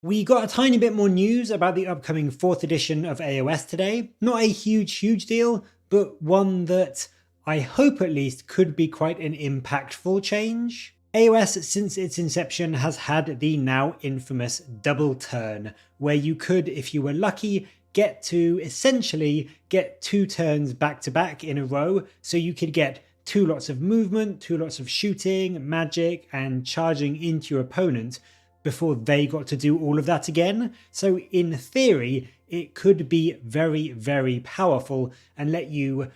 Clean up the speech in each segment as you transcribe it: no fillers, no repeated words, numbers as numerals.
We got a tiny bit more news about the upcoming 4th edition of AOS today. Not a huge deal, but one that I hope at least could be quite an impactful change. AOS since its inception has had the now infamous double turn, where you could, if you were lucky, get to essentially get 2 turns back to back in a row, so you could get 2 lots of movement, 2 lots of shooting, magic, and charging into your opponent before they got to do all of that again. So in theory, it could be very powerful and let you,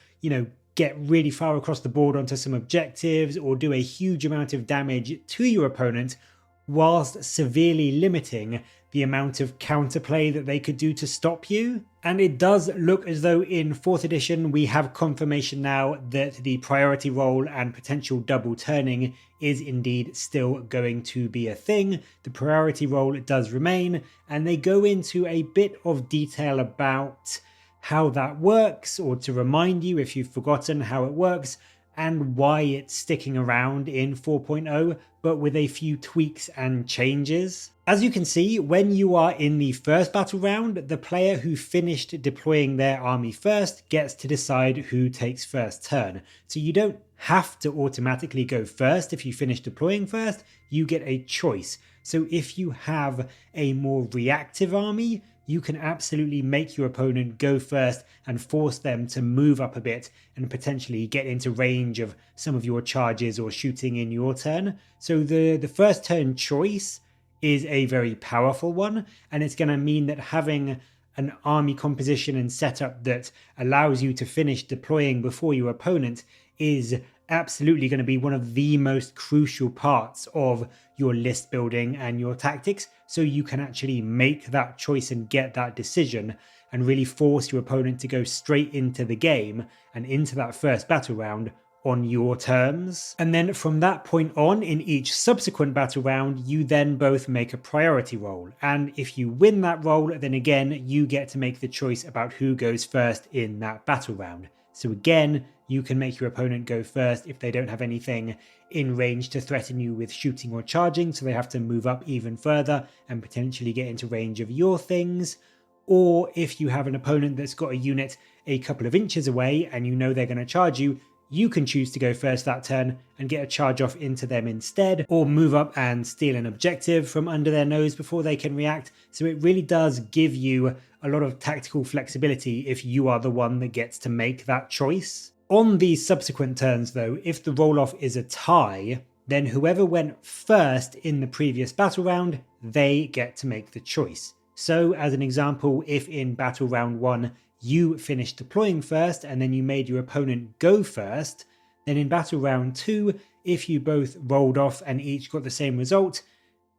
get really far across the board onto some objectives or do a huge amount of damage to your opponent whilst severely limiting the amount of counterplay that they could do to stop you. And it does look as though in 4th edition we have confirmation now that the priority roll and potential double turning is indeed still going to be a thing. The priority roll does remain, and they go into a bit of detail about how that works, or to remind you if you've forgotten how it works, and why it's sticking around in 4.0, but with a few tweaks and changes. As you can see, when you are in the first battle round, the player who finished deploying their army first gets to decide who takes first turn. So you don't have to automatically go first if you finish deploying first, you get a choice. So if you have a more reactive army, you can absolutely make your opponent go first and force them to move up a bit and potentially get into range of some of your charges or shooting in your turn. So the first turn choice is a very powerful one, and it's going to mean that having an army composition and setup that allows you to finish deploying before your opponent is absolutely going to be one of the most crucial parts of your list building and your tactics, so you can actually make that choice and get that decision and really force your opponent to go straight into the game and into that first battle round on your terms. And then from that point on, in each subsequent battle round, you then both make a priority roll. And if you win that roll, then again, you get to make the choice about who goes first in that battle round. So again, you can make your opponent go first if they don't have anything in range to threaten you with shooting or charging, so they have to move up even further and potentially get into range of your things. Or if you have an opponent that's got a unit a couple of inches away and you know they're going to charge you, you can choose to go first that turn and get a charge off into them instead, or move up and steal an objective from under their nose before they can react. So it really does give you a lot of tactical flexibility if you are the one that gets to make that choice. On these subsequent turns though, if the roll-off is a tie, then whoever went first in the previous battle round, they get to make the choice. So as an example, if in battle round 1 you finished deploying first and then you made your opponent go first, then in battle round 2, if you both rolled off and each got the same result,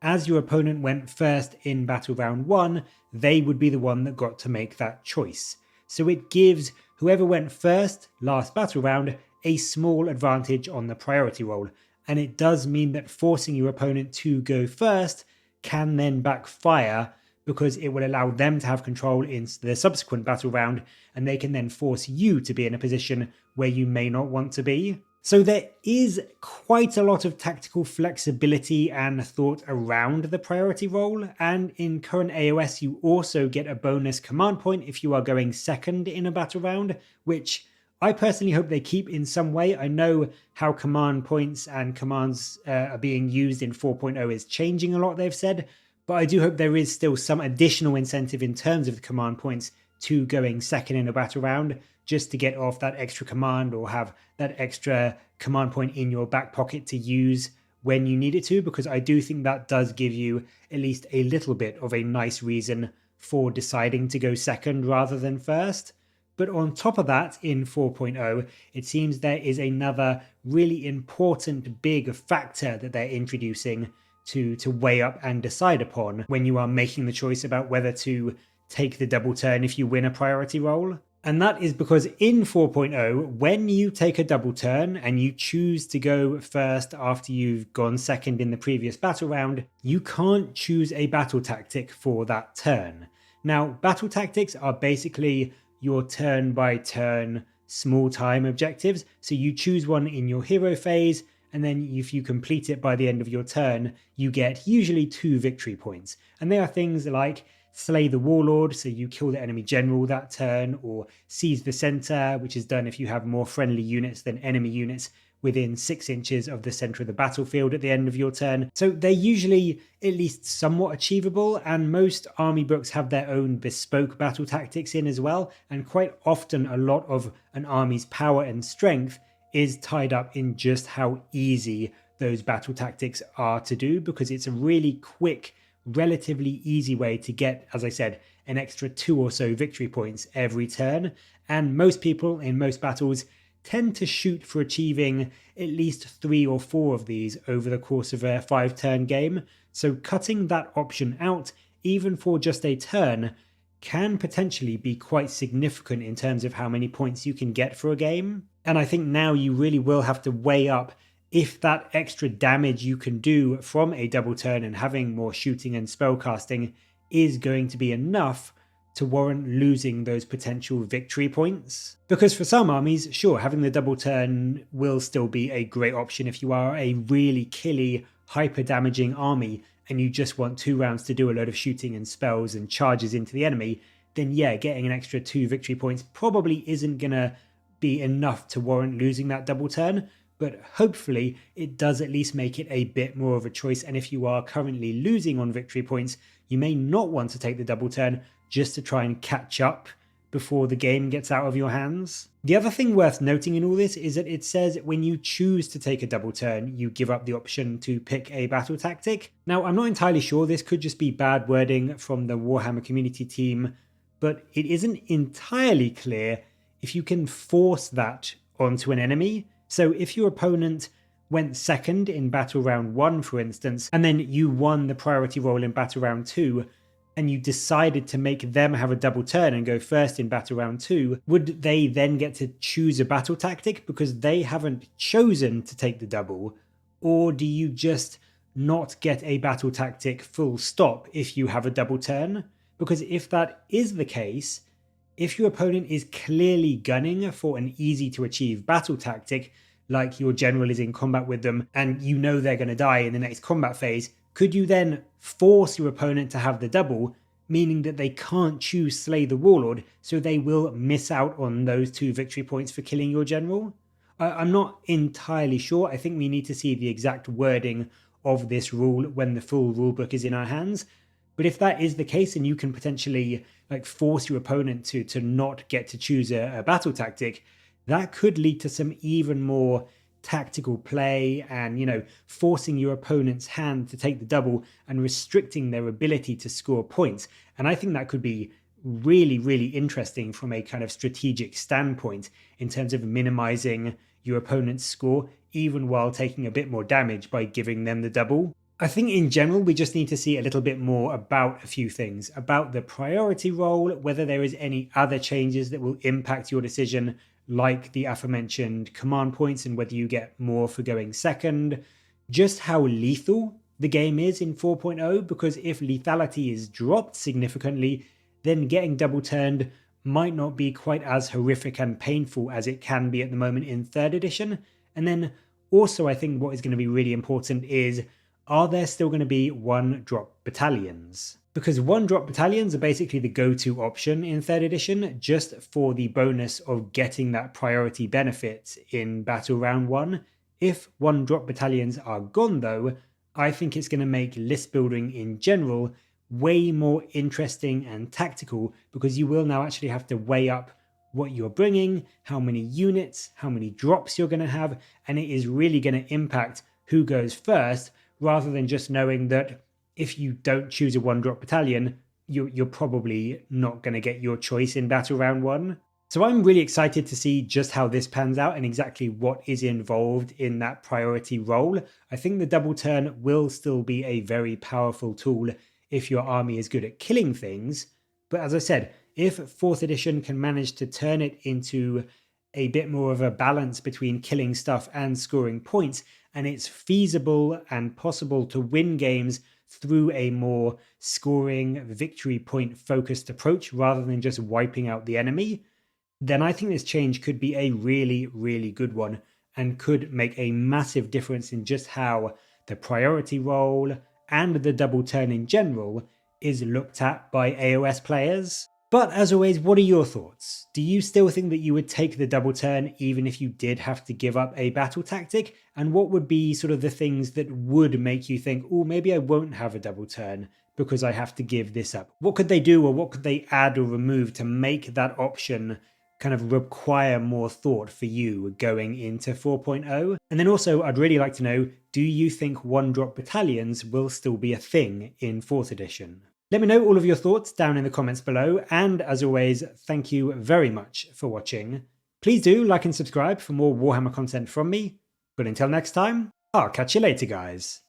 as your opponent went first in battle round 1, they would be the one that got to make that choice. So it gives whoever went first last battle round a small advantage on the priority roll, and it does mean that forcing your opponent to go first can then backfire, because it will allow them to have control in the subsequent battle round, and they can then force you to be in a position where you may not want to be. So there is quite a lot of tactical flexibility and thought around the priority roll, and in current AOS you also get a bonus command point if you are going second in a battle round, which I personally hope they keep in some way. I know how command points and commands are being used in 4.0 is changing a lot, they've said, but I do hope there is still some additional incentive in terms of the command points to going second in a battle round, just to get off that extra command or have that extra command point in your back pocket to use when you need it to, because I do think that does give you at least a little bit of a nice reason for deciding to go second rather than first. But on top of that, in 4.0, it seems there is another really important big factor that they're introducing to weigh up and decide upon when you are making the choice about whether to take the double turn if you win a priority roll. And that is because in 4.0, when you take a double turn and you choose to go first after you've gone second in the previous battle round, you can't choose a battle tactic for that turn. Now, battle tactics are basically your turn by turn small time objectives. So you choose one in your hero phase, and then if you complete it by the end of your turn, you get usually 2 victory points. And they are things like Slay the Warlord, so you kill the enemy general that turn, or Seize the Center, which is done if you have more friendly units than enemy units within 6 inches of the center of the battlefield at the end of your turn. So they're usually at least somewhat achievable, and most army books have their own bespoke battle tactics in as well, and quite often a lot of an army's power and strength is tied up in just how easy those battle tactics are to do, because it's a really quick, relatively easy way to get, as I said, an extra 2 or so victory points every turn. And most people in most battles tend to shoot for achieving at least 3 or 4 of these over the course of a 5-turn game. So cutting that option out, even for just a turn, can potentially be quite significant in terms of how many points you can get for a game. And I think now you really will have to weigh up if that extra damage you can do from a double turn and having more shooting and spellcasting is going to be enough to warrant losing those potential victory points. Because for some armies, sure, having the double turn will still be a great option if you are a really killy, hyper damaging army and you just want 2 rounds to do a load of shooting and spells and charges into the enemy, then yeah, getting an extra 2 victory points probably isn't gonna be enough to warrant losing that double turn. But hopefully it does at least make it a bit more of a choice, and if you are currently losing on victory points, you may not want to take the double turn just to try and catch up before the game gets out of your hands. The other thing worth noting in all this is that it says when you choose to take a double turn, you give up the option to pick a battle tactic. Now, I'm not entirely sure, this could just be bad wording from the Warhammer community team, but it isn't entirely clear if you can force that onto an enemy. So if your opponent went second in battle round 1, for instance, and then you won the priority roll in battle round 2, and you decided to make them have a double turn and go first in battle round 2, would they then get to choose a battle tactic because they haven't chosen to take the double? Or do you just not get a battle tactic full stop if you have a double turn? Because if that is the case, if your opponent is clearly gunning for an easy to achieve battle tactic, like your general is in combat with them and you know they're going to die in the next combat phase, could you then force your opponent to have the double, meaning that they can't choose Slay the Warlord, so they will miss out on those 2 victory points for killing your general? I'm not entirely sure. I think we need to see the exact wording of this rule when the full rulebook is in our hands. But if that is the case and you can potentially force your opponent to not get to choose a battle tactic, that could lead to some even more tactical play and, forcing your opponent's hand to take the double and restricting their ability to score points. And I think that could be really, really interesting from a kind of strategic standpoint in terms of minimizing your opponent's score, even while taking a bit more damage by giving them the double. I think in general, we just need to see a little bit more about a few things, about the priority roll, whether there is any other changes that will impact your decision, like the aforementioned command points and whether you get more for going second, just how lethal the game is in 4.0, because if lethality is dropped significantly, then getting double turned might not be quite as horrific and painful as it can be at the moment in 3rd edition. And then also I think what is going to be really important is, are there still going to be 1-drop battalions? Because 1-drop battalions are basically the go-to option in 3rd edition, just for the bonus of getting that priority benefit in battle round 1. If 1-drop battalions are gone though, I think it's going to make list building in general way more interesting and tactical, because you will now actually have to weigh up what you're bringing, how many units, how many drops you're going to have, and it is really going to impact who goes first, rather than just knowing that if you don't choose a 1-drop battalion, you're probably not going to get your choice in battle round 1. So I'm really excited to see just how this pans out and exactly what is involved in that priority role. I think the double turn will still be a very powerful tool if your army is good at killing things. But as I said, if 4th edition can manage to turn it into a bit more of a balance between killing stuff and scoring points, and it's feasible and possible to win games through a more scoring, victory point focused approach rather than just wiping out the enemy, then I think this change could be a really, really good one. and could make a massive difference in just how the priority roll and the double turn in general is looked at by AOS players. But as always, what are your thoughts? Do you still think that you would take the double turn even if you did have to give up a battle tactic? And what would be sort of the things that would make you think, oh, maybe I won't have a double turn because I have to give this up? What could they do, or what could they add or remove to make that option kind of require more thought for you going into 4.0? And then also, I'd really like to know, do you think one-drop battalions will still be a thing in 4th edition? Let me know all of your thoughts down in the comments below, and as always, thank you very much for watching. Please do like and subscribe for more Warhammer content from me, but until next time, I'll catch you later, guys.